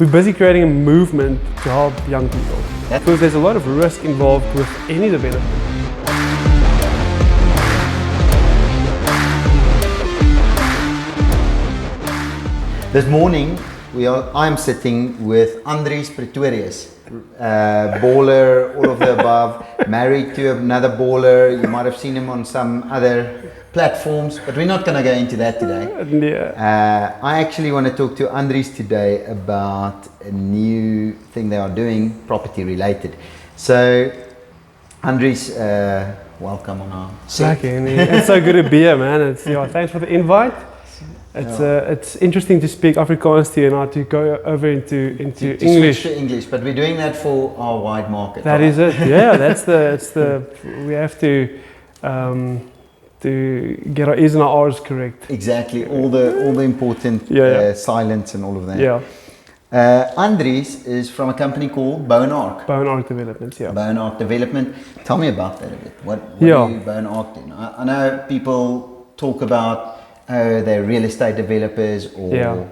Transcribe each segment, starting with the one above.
we're busy creating a movement to help young people. Because there's a lot of risk involved with any development. This morning, I'm sitting with Andries Pretorius, baller, all of the above, married to another baller. You might have seen him on some other platforms, but we're not going to go into that today. Yeah. I actually want to talk to Andries today about a new thing they are doing, property related. So, Andries, welcome on our set. Hennie. It's so good to be here, man. Thanks for the invite. It's interesting to speak Afrikaans to you and not to go over into English. To English, but we're doing that for our wide market. That is it. Yeah, we have to get our E's and our R's correct. Exactly, all the important silence and all of that. Yeah. Andries is from a company called Bow and Arc. Bow and Arc Developments, yeah. Bow and Arc Development. Tell me about that a bit. What do Bow and Arc do? I know people talk about they're real estate developers or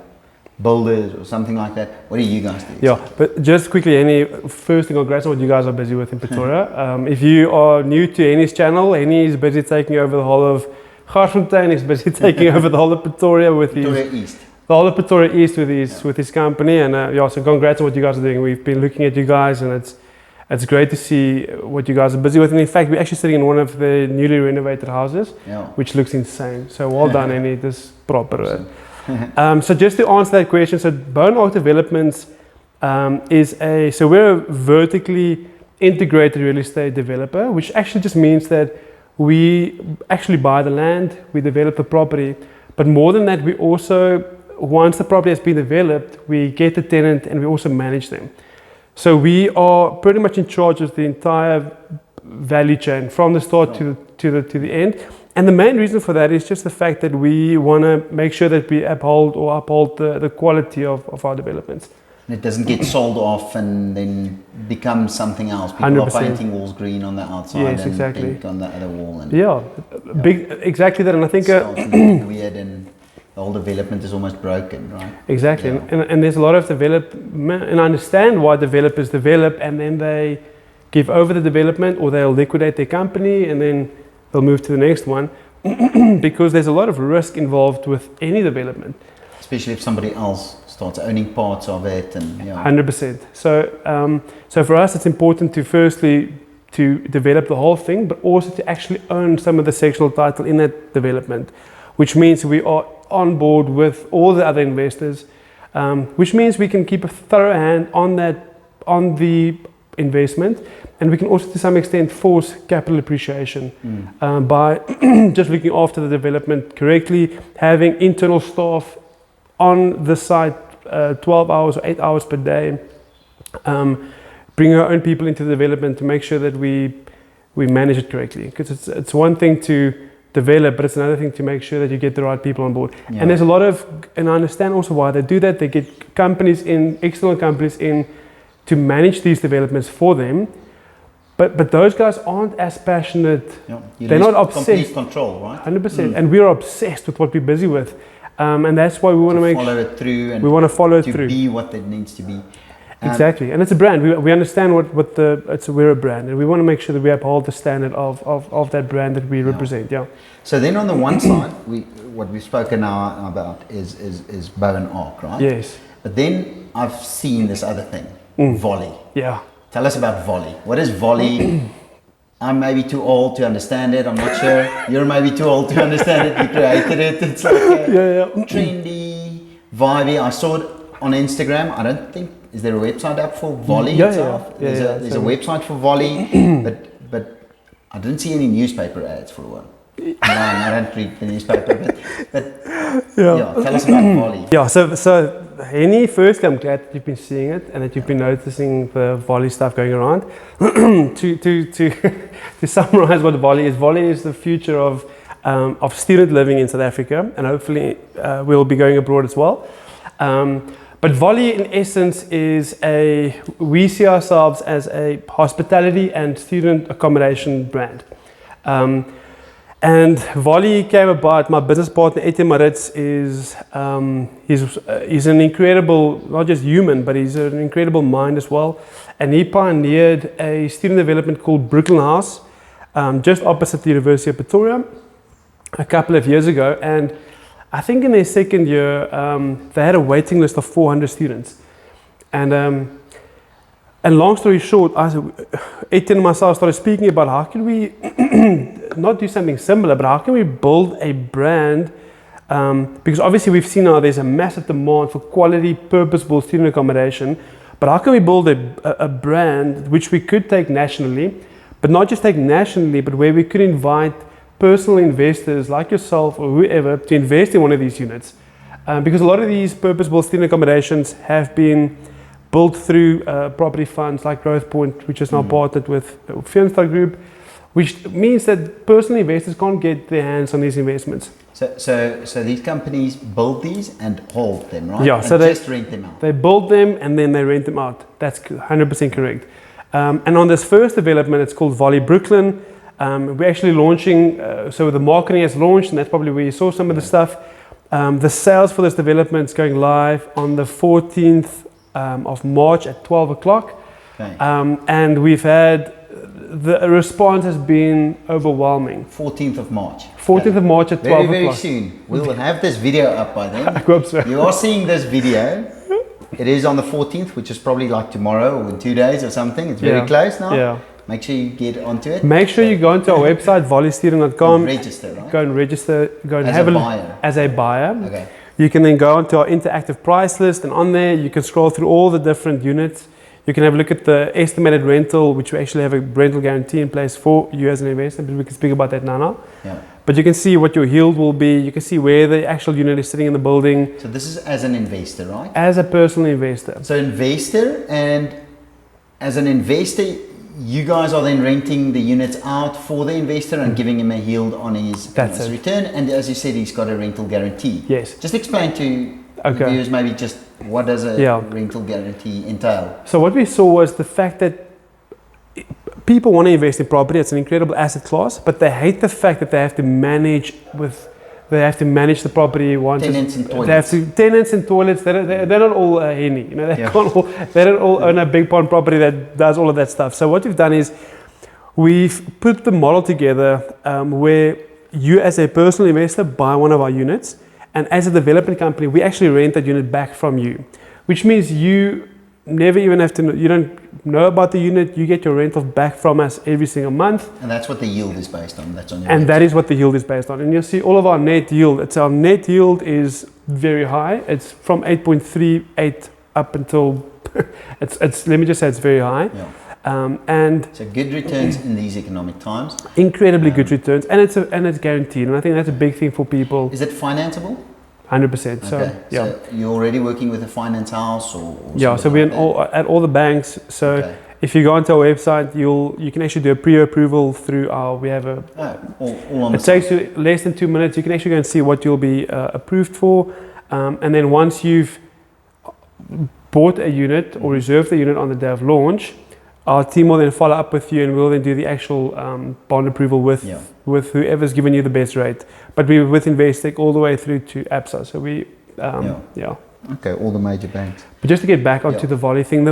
builders or something like that. What do you guys do? Yeah, but just quickly, Hennie, first thing, congrats on what you guys are busy with in Pretoria. If you are new to Hennie's channel, Hennie is busy taking over the whole of Gauteng, is busy taking over the whole of Pretoria with the whole of Pretoria East with his company. And so congrats on what you guys are doing. We've been looking at you guys, and it's great to see what you guys are busy with. And in fact, we're actually sitting in one of the newly renovated houses, which looks insane. So well done, Hennie. This is proper. So just to answer that question, so Bow and Arc Developments we're a vertically integrated real estate developer, which actually just means that we actually buy the land, we develop the property, but more than that, we also, once the property has been developed, we get the tenant and we also manage them. So we are pretty much in charge of the entire value chain from the start to the end. And the main reason for that is just the fact that we want to make sure that we uphold the quality of our developments. It doesn't get sold off and then become something else. People 100%. Are painting walls green on the outside and pink on the other wall. And exactly that. And I think weird and the whole development is almost broken, right? Exactly, and there's a lot of development, and I understand why developers develop and then they give over the development or they'll liquidate their company and then they'll move to the next one because there's a lot of risk involved with any development. Especially if somebody else starts owning parts of it and 100%. So for us it's important to firstly to develop the whole thing, but also to actually own some of the sectional title in that development, which means we are on board with all the other investors, which means we can keep a thorough hand on the investment, and we can also to some extent force capital appreciation by just looking after the development correctly, having internal staff on the site 12 hours or 8 hours per day, bringing our own people into the development to make sure that we manage it correctly, because it's one thing to develop, but it's another thing to make sure that you get the right people on board. And there's a lot of, and I understand also why they do that. They get external companies in to manage these developments for them, but those guys aren't as passionate. They're not obsessed. Complete control, right? 100%. And we're obsessed with what we're busy with, and that's why we want to follow it through. And we want to follow it through. To be what it needs to be. Exactly, and it's a brand. We understand we're a brand, and we want to make sure that we uphold the standard of that brand that we represent. Yeah. So then, on the one side, what we've spoken now about is Bow and Arc, right? Yes. But then I've seen this other thing, Volley. Yeah. Tell us about Volley. What is Volley? I'm maybe too old to understand it. I'm not sure. You're maybe too old to understand it. You created it. It's like trendy, vibey. I saw it on Instagram. I don't think. Is there a website up for Volley itself? There's a website for Volley, but I didn't see any newspaper ads for one. No, I don't read the newspaper, but tell us about Volley. Yeah, so Hennie, firstly, I'm glad that you've been seeing it and that you've been noticing the Volley stuff going around. to summarize what Volley is the future of student living in South Africa, and hopefully we'll be going abroad as well. But Volley in essence we see ourselves as a hospitality and student accommodation brand. And Volley came about. My business partner Etienne Maritz is he's an incredible, not just human, but he's an incredible mind as well. And he pioneered a student development called Brooklyn House, just opposite the University of Pretoria, a couple of years ago. And I think in their second year, they had a waiting list of 400 students. And long story short, Etienne and myself started speaking about how can we not do something similar, but how can we build a brand? Because obviously we've seen now there's a massive demand for quality, purposeful student accommodation. But how can we build a brand which we could take nationally, but not just take nationally, but where we could invite personal investors like yourself or whoever to invest in one of these units? Because a lot of these purposeful student accommodations have been built through property funds like Growth Point, which is now partnered with Finstar Group, which means that personal investors can't get their hands on these investments. So these companies build these and hold them, right? Yeah, and so just rent them out. They build them and then they rent them out. That's 100% correct. And on this first development, it's called Volley Brooklyn. We're actually launching, so the marketing has launched, and that's probably where you saw some of the stuff. The sales for this development is going live on the 14th of March at 12 o'clock. Okay. And we've had, the response has been overwhelming. 14th of March. 14th of March at 12 o'clock. Very soon. We will have this video up by then. I hope so. You are seeing this video. It is on the 14th, which is probably like tomorrow or in 2 days or something. It's very close now. Yeah. Make sure you get onto it. Make sure you go onto our website, volleystudent.com. Register, right? Go and register. Go and As have a a look buyer. as a buyer. Okay. You can then go onto our interactive price list, and on there you can scroll through all the different units. You can have a look at the estimated rental, which we actually have a rental guarantee in place for you as an investor, but we can speak about that now. Yeah. But you can see what your yield will be. You can see where the actual unit is sitting in the building. So this is as an investor, right? As a personal investor. So investor, and as an investor, you guys are then renting the units out for the investor and giving him a yield on his return. And as you said, he's got a rental guarantee. Yes. Just explain to viewers maybe just what does a rental guarantee entail? So what we saw was the fact that people want to invest in property. It's an incredible asset class, but they hate the fact that they have to manage the property once. Tenants and toilets. They have to tenants and toilets. They're not all Hennie. You know, they don't all own a Bigpond property that does all of that stuff. So what we've done is we've put the model together where you as a personal investor buy one of our units, and as a development company, we actually rent that unit back from you, which means you never even have to, you don't know about the unit, you get your rental back from us every single month. And that's what the yield is based on. That's on your and that is what the yield is based on. And you'll see all of our net yield. Our net yield is very high. It's from 8.38 up until, let me just say it's very high. Yeah. And so good returns in these economic times. Incredibly good returns, and it's guaranteed. And I think that's a big thing for people. Is it financeable? 100%. So okay. yeah. So you're already working with a finance house or yeah. So we're at all the banks. So if you go onto our website, you can actually do a pre-approval through our. We have a. All on it takes you less than 2 minutes. You can actually go and see what you'll be approved for, and then once you've bought a unit or reserved the unit on the day of launch, our team will then follow up with you, and we'll then do the actual bond approval with whoever's given you the best rate. But we're with Investec all the way through to ABSA. So we, Okay, all the major banks. But just to get back onto the Volley thing,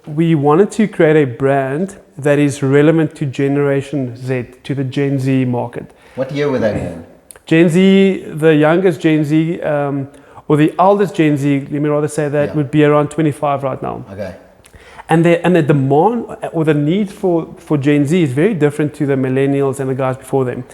we wanted to create a brand that is relevant to Generation Z, to the Gen Z market. What year were they born? Gen Z, the youngest Gen Z, or the oldest Gen Z, let me rather say that, would be around 25 right now. Okay. And the demand or the need for Gen Z is very different to the millennials and the guys before them.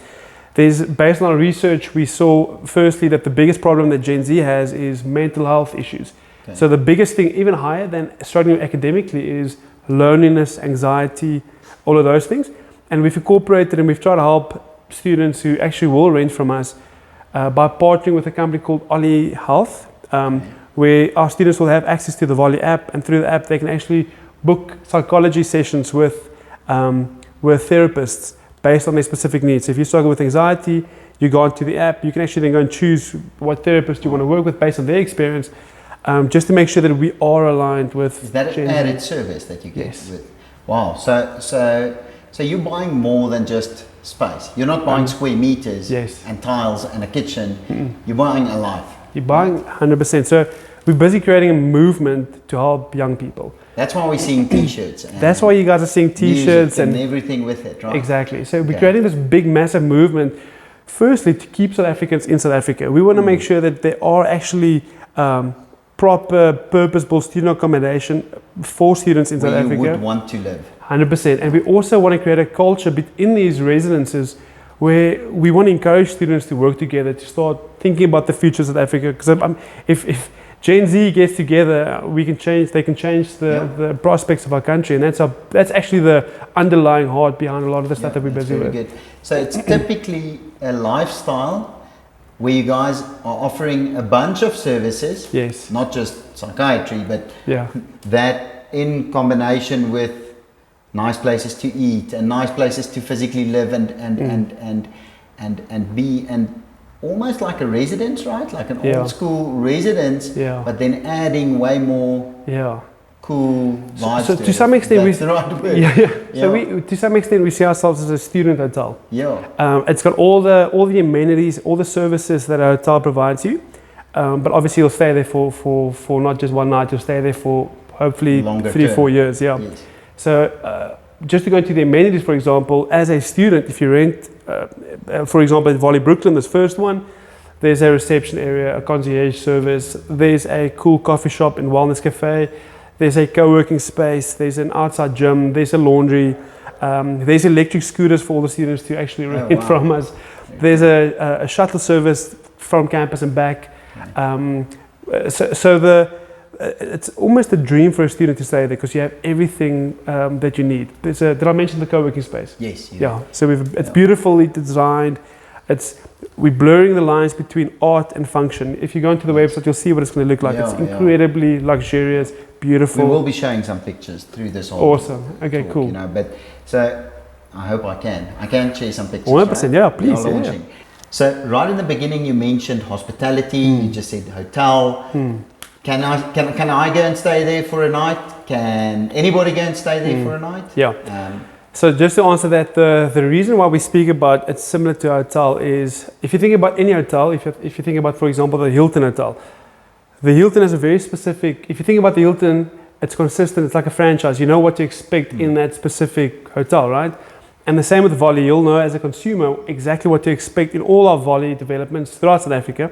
Based on our research, we saw firstly that the biggest problem that Gen Z has is mental health issues. Okay. So the biggest thing, even higher than struggling academically, is loneliness, anxiety, all of those things. And we've incorporated and we've tried to help students who actually will rent from us by partnering with a company called Ollie Health, where our students will have access to the Volley app, and through the app they can actually book psychology sessions with therapists based on their specific needs. So if you struggle with anxiety, you go onto the app, you can actually then go and choose what therapist you want to work with based on their experience, just to make sure that we are aligned with. Is that an added service that you get? Yes. Wow. So you're buying more than just space. You're not buying square meters Yes. and tiles and a kitchen. You're buying a life. You're buying 100%. So we're busy creating a movement to help young people. That's why we're seeing t-shirts. And that's why you guys are seeing t-shirts and everything with it, right? Exactly. So we're creating this big, massive movement. Firstly, to keep South Africans in South Africa. We want to make sure that there are actually proper, purpose-built student accommodation for students in South Africa. Where you would want to live. 100%. And we also want to create a culture in these residences where we want to encourage students to work together, to start thinking about the future of South Africa. Because if Gen Z gets together, they can change the prospects of our country. And that's actually the underlying heart behind a lot of the stuff that we're busy with. Good. So it's typically a lifestyle where you guys are offering a bunch of services. Yes. Not just psychiatry, but yeah. that in combination with nice places to eat and nice places to physically live and be, and almost like a residence, right? Like an old school residence, but then adding way more cool vibes. So to some extent, that's the right word. So to some extent, we see ourselves as a student hotel. Yeah. It's got all the amenities, all the services that a hotel provides you. But obviously, you'll stay there for not just one night. You'll stay there for hopefully longer 3-4 years. Yeah. Yes. So just to go into the amenities, for example, as a student, if you rent, for example, at Volley Brooklyn, this first one, there's a reception area, a concierge service. There's a cool coffee shop and wellness cafe. There's a co-working space, there's an outside gym, there's a laundry, there's electric scooters for all the students to actually rent from us. There's a shuttle service from campus and back. It's almost a dream for a student to stay there because you have everything that you need. Did I mention the co-working space? Yes. So it's beautifully designed. We're blurring the lines between art and function. If you go into the website, you'll see what it's going to look like. It's incredibly luxurious, beautiful. We will be showing some pictures through this whole Awesome. Okay, talk, cool. But so I hope I can share some pictures. 100%, right? yeah, please. Yeah. So right in the beginning, you mentioned hospitality. You just said hotel. Can I go and stay there for a night? Can anybody go and stay there for a night? Yeah. So just to answer that, the reason why we speak about it's similar to a hotel is if you think about any hotel, if you think about, for example, the Hilton Hotel, the Hilton has a very specific, if you think about the Hilton, it's consistent, it's like a franchise. You know what to expect in that specific hotel, right? And the same with Volley, you'll know as a consumer exactly what to expect in all our Volley developments throughout South Africa.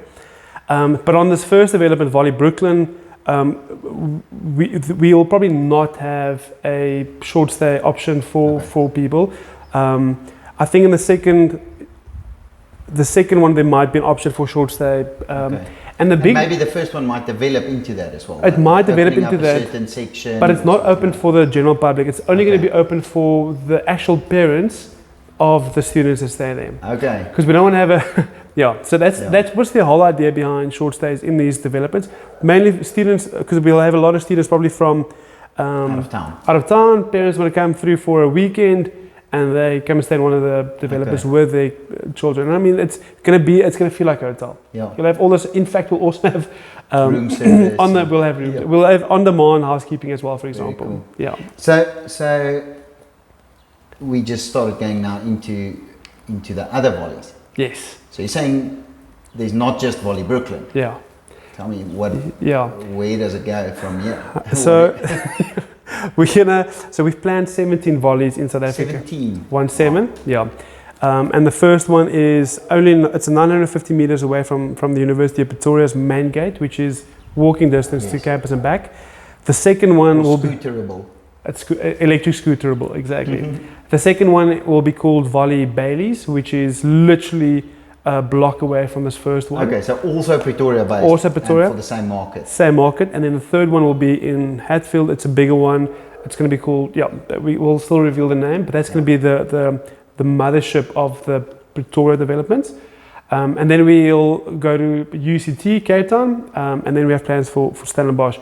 But on this first development, Volley Brooklyn, we'll probably not have a short stay option for people. I think in the second one there might be an option for short stay. And maybe the first one might develop into that as well. It might develop into that, certain section, but it's not open for the general public. It's only going to be open for the actual parents of the students that stay there. Okay. Because we don't want to have a So that's what's the whole idea behind short stays in these developments. Mainly students, because we'll have a lot of students probably from out of town. Out of town, parents want to come through for a weekend, and they come and stay in one of the developers with their children. And I mean, it's gonna feel like a hotel. Yeah. You'll have all this. In fact, we'll also have room service. We'll have on-demand housekeeping as well, for example. Cool. Yeah. So we just started going now into the other volleys. Yes. So you're saying there's not just Volley Brooklyn. Yeah. Tell me where does it go from here? So we've planned 17 volleys in South Africa. 17. 17, yeah. And the first one is it's 950 meters away from the University of Pretoria's main gate, which is walking distance to campus and back. The second one will be scooterable. It's electric scooterable, exactly. The second one will be called Volley Baileys, which is literally a block away from this first one. Okay, so also Pretoria based. Also Pretoria. And for the same market. Same market. And then the third one will be in Hatfield. It's a bigger one. It's going to be called, we will still reveal the name, but that's going to be the mothership of the Pretoria developments. And then we'll go to UCT, Cape Town, and then we have plans for Stellenbosch.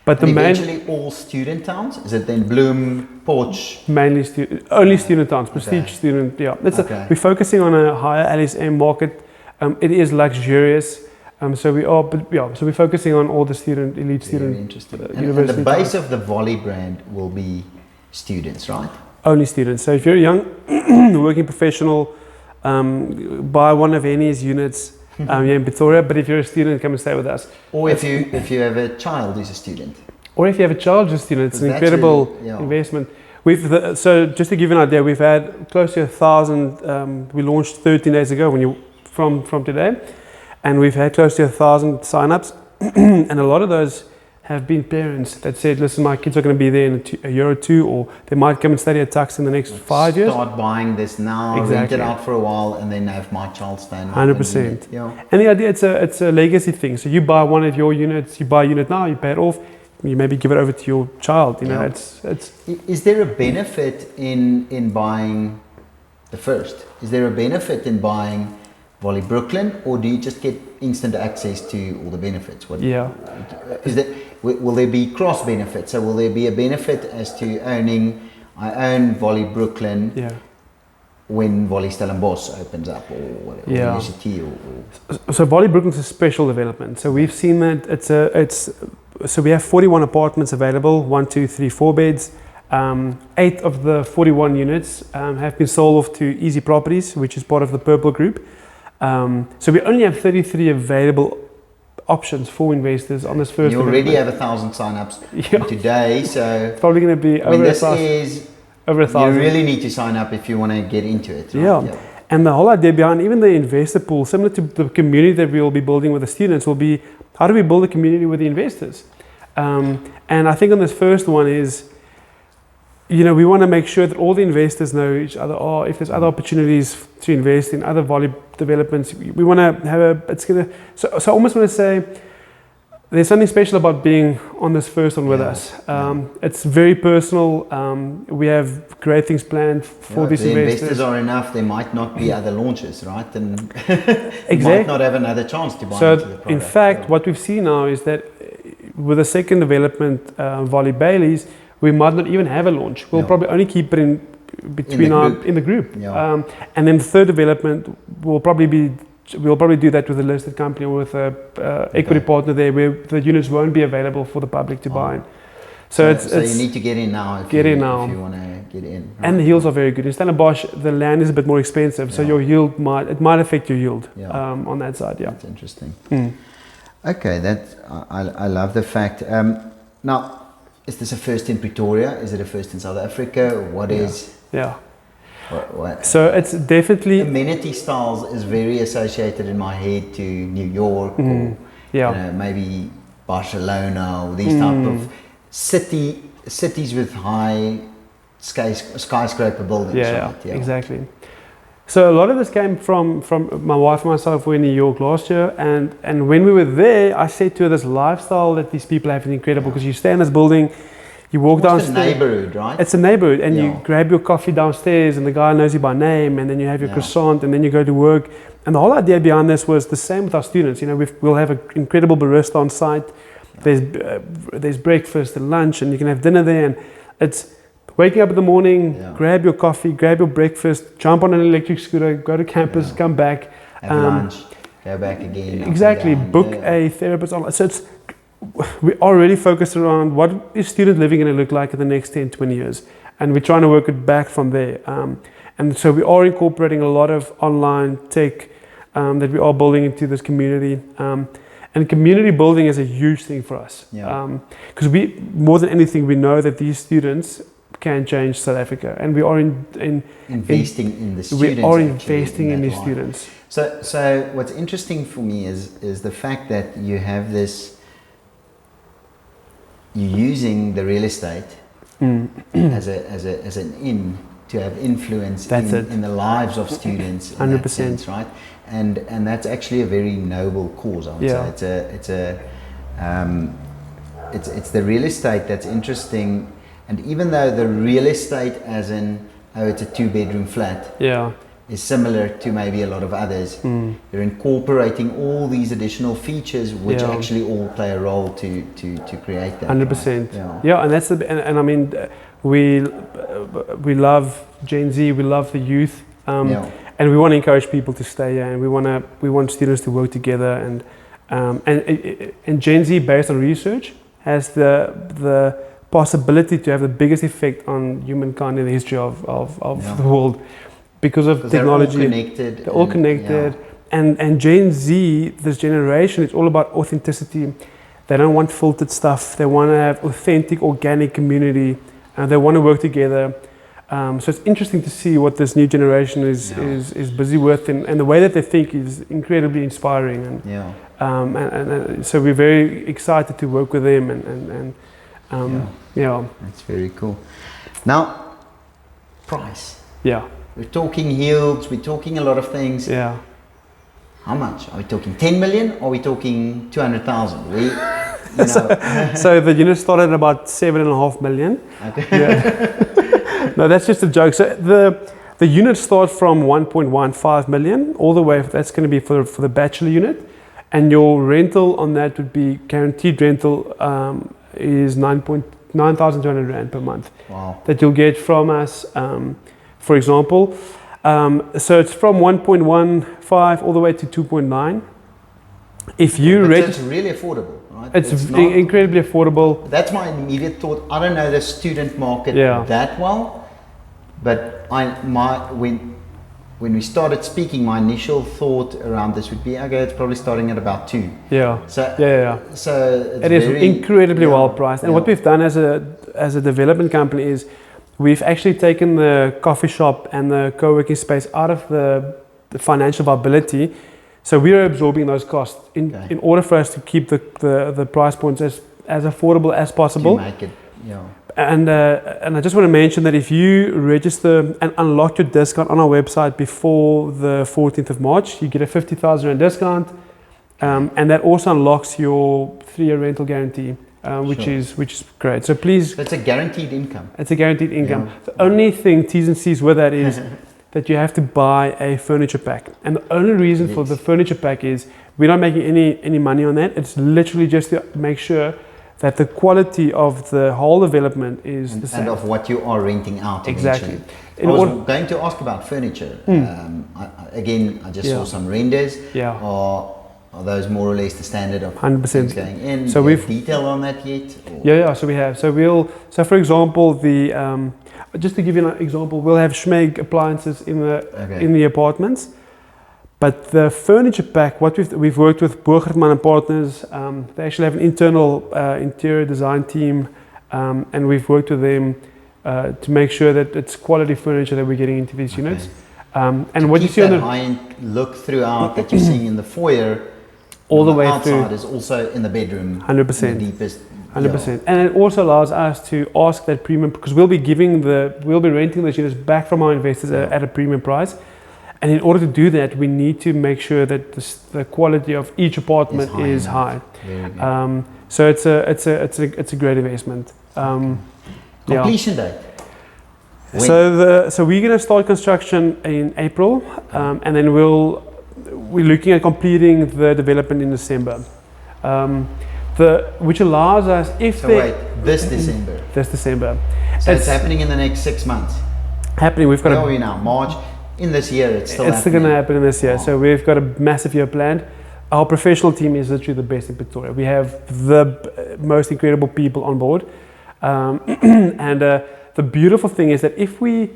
But eventually all student towns? Is it then Bloem, Potch? Mainly only student towns, prestige student, we're focusing on a higher LSM market. It is luxurious. So we're focusing on all the elite student interesting. And the base of the Volley brand will be students, right? only students. So if you're a young working professional, buy one of Hennie's units here in Pretoria. But if you're a student, come and stay with us. Or if you have a child who's a student. Or if you have a child who's a student, it's an incredible investment. So just to give you an idea, we've had close to 1,000. We launched 13 days ago from today, and we've had close to 1,000 sign-ups, and a lot of those have been parents that said, listen, my kids are going to be there in a year or two, or they might come and study at Tux in the next 5 years. Start buying this now, rent it out for a while, and then have my child stand. 100%. And the idea, it's a legacy thing. So you buy one of your units, you buy a unit now, you pay it off, you maybe give it over to your child. You know, it's. Is there a benefit in buying the first? Is there a benefit in buying Volley Brooklyn, or do you just get instant access to all the benefits? Will there be cross benefits? So will there be a benefit as to I own Volley Brooklyn when Volley Stellenbosch opens up, or whatever, UCT So Volley Brooklyn's a special development. So we've seen that so we have 41 apartments available, 1, 2, 3, 4 beds. 8 of the 41 units have been sold off to Easy Properties, which is part of the Purple Group. So we only have 33 available options for investors on this first. You already have 1,000 sign-ups today, so it's probably going to be over 1,000. Over 1,000. You really need to sign up if you want to get into it. Right? And the whole idea behind even the investor pool, similar to the community that we will be building with the students, will be how do we build a community with the investors? And I think on this first one is, we want to make sure that all the investors know each other, or if there's other opportunities to invest in other volley developments, we want to have so I almost want to say there's something special about being on this first one with us. It's very personal. We have great things planned for these investors. The investors are enough, there might not be other launches, right? And you might not have another chance to buy into the product. In fact, what we've seen now is that with the second development, Volley Bailey's, we might not even have a launch. We'll probably only keep it in the group. And then the third development we'll probably do that with a listed company or with a equity partner there, where the units won't be available for the public to buy in. So you need to get in now if you want to get in. Right? And the yields are very good. In Stellenbosch, the land is a bit more expensive, so your yield might affect your yield on that side. Yeah, that's interesting. Okay, I love the fact. Now, is this a first in Pretoria? Is it a first in South Africa? What is? What? So it's definitely amenity styles is very associated in my head to New York or maybe Barcelona or these type of cities with high skyscraper buildings. Exactly. So a lot of this came from my wife and myself. We were in New York last year, and when we were there, I said to her, this lifestyle that these people have is incredible, because you stay in this building, you walk downstairs. It's a neighborhood, right? It's a neighborhood, and you grab your coffee downstairs, and the guy knows you by name, and then you have your croissant, and then you go to work. And the whole idea behind this was the same with our students. We'll have an incredible barista on site. There's breakfast and lunch, and you can have dinner there, and it's waking up in the morning, grab your coffee, grab your breakfast, jump on an electric scooter, go to campus, come back, have lunch, go back again. Exactly, book a therapist online. So we are really focused around what is student living going to look like in the next 10, 20 years, and we're trying to work it back from there. And so we are incorporating a lot of online tech that we are building into this community. And community building is a huge thing for us, because more than anything, we know that these students can change South Africa, and we are investing in the students. We are investing in these students. So what's interesting for me is the fact that you have this, you're using the real estate as an in to have influence in the lives of students. 100%, right? And that's actually a very noble cause, I would say. It's the real estate that's interesting. And even though the real estate, as in, it's a 2-bedroom flat, is similar to maybe a lot of others, you're incorporating all these additional features, which actually all play a role to create that. 100%. Right? And that's and I mean, we love Gen Z, we love the youth, and we want to encourage people to stay here, and we want students to work together, and Gen Z, based on research, has the possibility to have the biggest effect on humankind in the history of the world because of technology. They're all connected. And Gen Z, this generation, it's all about authenticity. They don't want filtered stuff. They want to have authentic, organic community, and they want to work together. So it's interesting to see what this new generation is busy with, and the way that they think is incredibly inspiring. And so we're very excited to work with them. That's very cool. Now, price. Yeah. We're talking yields. We're talking a lot of things. Yeah. How much? Are we talking 10 million or are we talking 200,000? So the unit started at about 7.5 million. Okay. Yeah. No, that's just a joke. So the units start from 1.15 million all the way. That's going to be for the bachelor unit, and your rental on that would be guaranteed rental is 9,200 rand per month. Wow. That you'll get from us. For example, so it's from 1.15 all the way to 2.9. If you it's really affordable, right? It's incredibly affordable. That's my immediate thought. I don't know the student market that well, but when we started speaking, my initial thought around this would be, okay, it's probably starting at about 2. Yeah. So So it is incredibly well priced. And what we've done as a development company is we've actually taken the coffee shop and the co-working space out of the financial viability. So we're absorbing those costs in order for us to keep the price points as affordable as possible. To make it, And I just want to mention that if you register and unlock your discount on our website before the 14th of March, you get a 50,000 Rand discount. And that also unlocks your 3-year rental guarantee. Which is great. So please. So it's a guaranteed income. It's a guaranteed income. The only thing T's and C's with that is that you have to buy a furniture pack, and the only reason for the furniture pack is we're not making any money on that. It's literally just to make sure that the quality of the whole development is the same. And of what you are renting out. Exactly. I was going to ask about furniture. I just saw some renders. Yeah. Are those more or less the standard of 100% going in? So we've detail on that yet? Or? Yeah. So we have. So for example, just to give you an example, we'll have Schmeg appliances in the apartments, but the furniture pack. What we've worked with Bogertman and Partners. They actually have an internal interior design team, and we've worked with them to make sure that it's quality furniture that we're getting into these units. And what you see on the high-end look throughout that you're seeing in the foyer. All the way outside through is also in the bedroom. 100%. The deepest. 100%. And it also allows us to ask that premium because we'll be renting those units back from our investors at a premium price. And in order to do that, we need to make sure that the quality of each apartment is high. So it's a great investment. Completion date. So we're going to start construction in April, and then we're looking at completing the development in December, which allows us this December. This December. So it's happening in the next 6 months. Happening. We've got. Where are we now? March. In this year, it's still going to happen in this year. So we've got a massive year planned. Our professional team is literally the best in Pretoria. We have the most incredible people on board, and the beautiful thing is that if we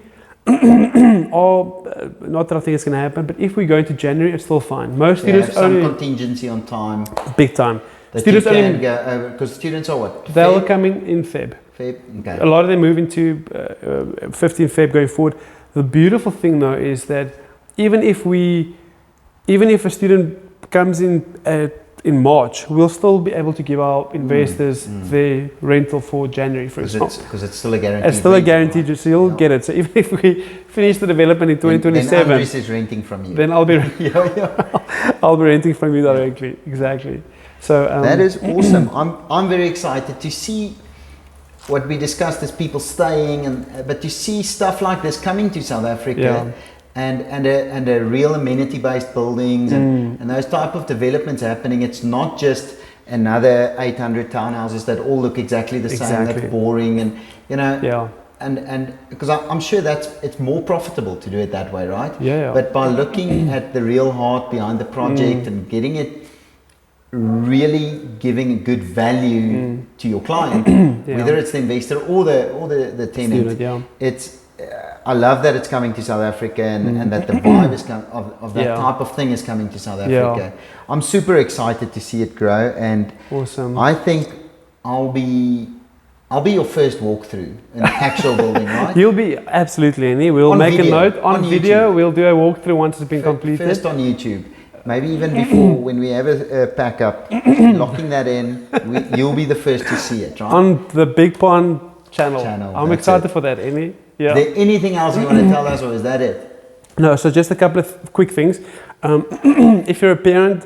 not that I think it's going to happen, but if we go into January, it's still fine. Most students have some contingency on time. Big time. Students only go over because students are what? They'll come in Feb. Okay. A lot of them move into 15 Feb going forward. The beautiful thing though is that even if a student comes in March, we'll still be able to give our investors their rental for January, for example. Because it's still a guarantee. It's still a guarantee, so you'll get it. So even if we finish the development in 2027, then Andries is renting from you. Then I'll be I'll be renting from you directly. Exactly. So that is awesome. I'm very excited to see what we discussed as people staying, but to see stuff like this coming to South Africa. And a real amenity-based buildings and those type of developments happening. It's not just another 800 townhouses that all look exactly the same. That's boring, and and because I'm sure it's more profitable to do it that way, right? Yeah. But by looking at the real heart behind the project and getting it really giving good value to your client, whether it's the investor or the tenant. It's I love that it's coming to South Africa and that the vibe is of that type of thing is coming to South Africa. I'm super excited to see it grow, and awesome. I think I'll be your first walkthrough in the actual building, right? You'll be absolutely, Hennie. We'll make a note on video. We'll do a walkthrough once it's been completed. First on YouTube. Maybe even before, when we have a pack up, locking that in, you'll be the first to see it, right? On the Bigpond channel. I'm excited for that, Hennie. Yeah. Is there anything else you want to tell us, or is that it? No, so just a couple of quick things. If you're a parent,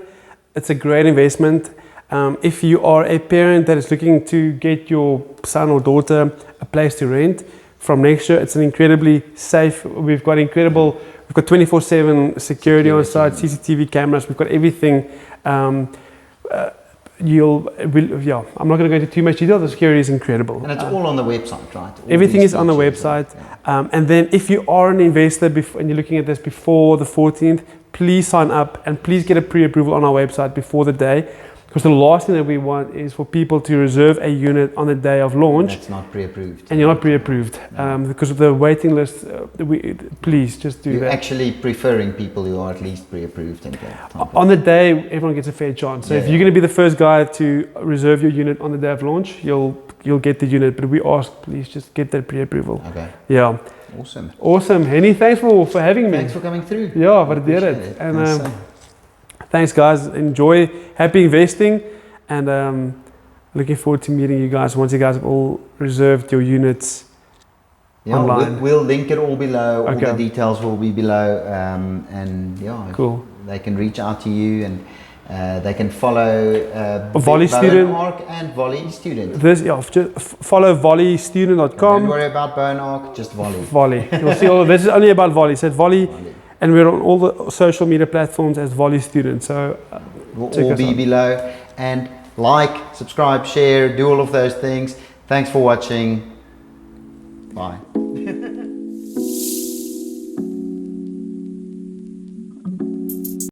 it's a great investment. If you are a parent that is looking to get your son or daughter a place to rent from next year, it's an incredibly safe. We've got 24/7 security on site, CCTV cameras. We've got everything. I'm not going to go into too much detail. The security is incredible. And it's all on the website, right? Everything is on the website. And then if you are an investor and you're looking at this before the 14th, please sign up and please get a pre-approval on our website before the day. Because the last thing that we want is for people to reserve a unit on the day of launch. That's not pre-approved. And you're not pre-approved. Because of the waiting list, please just do that. You're actually preferring people who are at least pre-approved. On the day, everyone gets a fair chance. So if you're going to be the first guy to reserve your unit on the day of launch, you'll get the unit. But we ask, please just get that pre-approval. Okay. Yeah. Awesome. Hennie, thanks for having me. Thanks for coming through. Yeah, but I did it. And thanks, guys. Enjoy. Happy investing. And looking forward to meeting you guys once you guys have all reserved your units online. We'll link it all below. All the details will be below. Cool. They can reach out to you, and they can follow Volley Student and Volley Student. Just follow volleystudent.com. Don't worry about Bone Arc, just Volley. Volley. You'll see all of this is only about Volley. So Volley. And we're on all the social media platforms as Volley Student. So we'll all be below. And like, subscribe, share, do all of those things. Thanks for watching. Bye.